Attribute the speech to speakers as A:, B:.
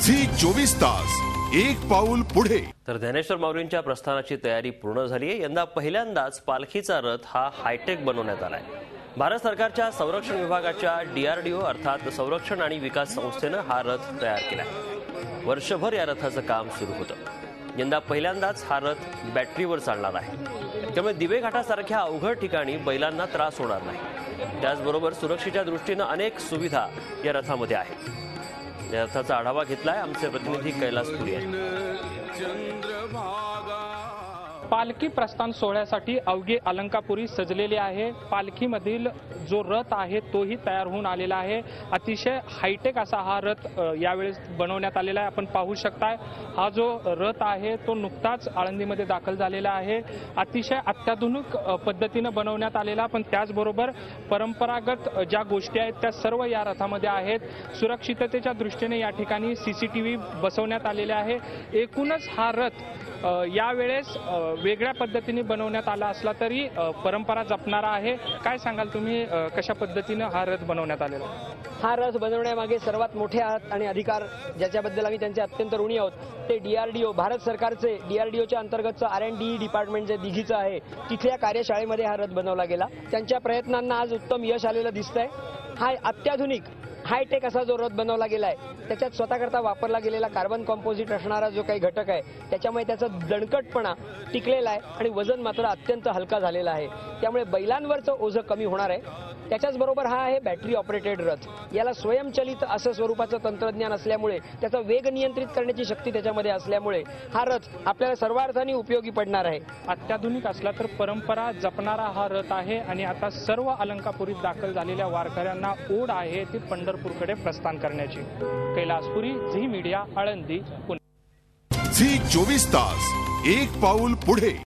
A: Zee 24 तास एक पाऊल पुढे।
B: तर ज्ञानेश्वर माऊलींच्या प्रस्थानाची तयारी पूर्ण झाली आहे। यंदा पहिल्यांदाच पालखीचा रथ हा हायटेक बनवण्यात आलाय। भारत सरकारच्या संरक्षण विभागाच्या DRDO अर्थात संरक्षण आणि विकास संस्थेने हा रथ तयार केलाय। वर्षभर या रथाचं काम सुरू होतं। यंदा पहिल्यांदाच हा रथ बॅटरीवर चालणार आहे, त्यामुळे दिवे घाटासारख्या अवघड ठिकाणी बैलांना त्रास होणार नाही। त्याचबरोबर सुरक्षेच्या दृष्टीने अनेक सुविधा या रथामध्ये आहेत। या रथाचा आढावा घेतलाय आमचे प्रतिनिधी कैलास पुरी यांनी।
C: पालखी प्रस्थान सोहळ्यासाठी अवघे अलंकापुरी सजलेली आहे। पालखीमधील जो रथ आहे तोही तयार होऊन आलेला आहे। अतिशय हायटेक असा हा रथ यावेळेस बनवण्यात आलेला आहे। आपण पाहू शकताय हा जो रथ आहे तो नुकताच आळंदीमध्ये दाखल झालेला आहे। अतिशय अत्याधुनिक पद्धतीने बनवण्यात आलेला, पण त्याचबरोबर परंपरागत ज्या गोष्टी आहेत त्या सर्व या रथामध्ये आहेत। सुरक्षिततेच्या दृष्टीने या ठिकाणी CCTV बसवण्यात आलेले आहे। एकूणच हा रथ यावेळेस वेगळ्या पद्धतीने बनवण्यात आला असला तरी परंपरा जपणारा आहे। काय सांगाल तुम्ही, कशा पद्धतीने हा रथ बनवण्यात आलेला?
D: हा रथ बनवण्यामागे सर्वात मोठे हात आणि अधिकार ज्याच्याबद्दल आम्ही त्यांचे अत्यंत ऋणी आहोत ते DRDO, भारत सरकारचे DRDOच्या अंतर्गतचं R&D डिपार्टमेंट जे दिघीचं आहे तिथल्या कार्यशाळेमध्ये हा रथ बनवला गेला। त्यांच्या प्रयत्नांना आज उत्तम यश आलेलं दिसतंय। हा अत्याधुनिक हायटेक असा जो रथ बनवला गेलाय त्याच्यात स्वतःकरता वापरला गेलेला कार्बन कॉम्पोजिट असणारा जो काही घटक आहे त्याच्यामुळे त्याचा दणकटपणा टिकलेला आहे आणि वजन मात्र अत्यंत हलका झालेला आहे। त्यामुळे बैलांवरचं ओझं कमी होणार आहे। त्याच्याच बरोबर हा आहे बॅटरी ऑपरेटेड रथ। याला स्वयंचलित असं स्वरूपाचं तंत्रज्ञान असल्यामुळे त्याचा वेग नियंत्रित करण्याची शक्ती त्याच्यामध्ये असल्यामुळे हा रथ आपल्याला सर्वार्थाने उपयोगी पडणार आहे।
C: अत्याधुनिक असला तर परंपरा जपणारा हा रथ आहे आणि आता सर्व अलंकापुरीत दाखल झालेल्या वारकऱ्यांना ओढ आहे ती पंढरपूरकडे प्रस्थान करण्याची। कैलास पुरी, झी मीडिया, आळंदी, पुणे।
A: झी 24 तास एक पाऊल पुढे।